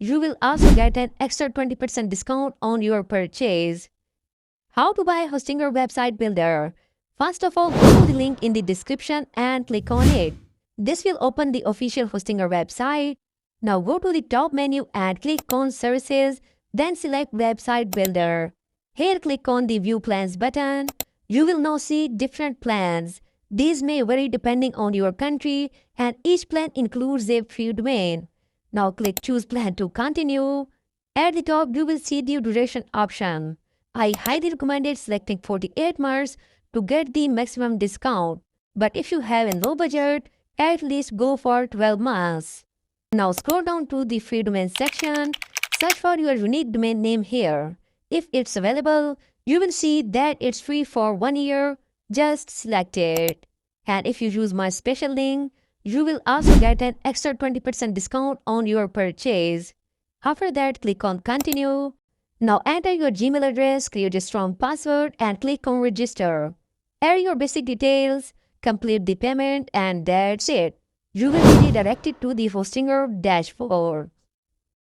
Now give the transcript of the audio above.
You will also get an extra 20% discount on your purchase. How to buy Hostinger website builder? First of all, go to the link in the description and click on it. This will open the official Hostinger website. Now go to the top menu and click on services, then select website builder. Here click on the view plans button. You will now see different plans. These may vary depending on your country and each plan includes a free domain. Now click choose plan to continue. At the top you will see the duration option. I highly recommended selecting 48 months to get the maximum discount. But if you have a low budget, at least go for 12 months. Now scroll down to the free domain section. Search for your unique domain name here. If it's available, you will see that it's free for 1 year. Just select it. And if you use my special link, you will also get an extra 20% discount on your purchase. After that, click on continue. Now enter your Gmail address, create a strong password and click on register. Enter your basic details, complete the payment and that's it. You will be redirected to the Hostinger dashboard.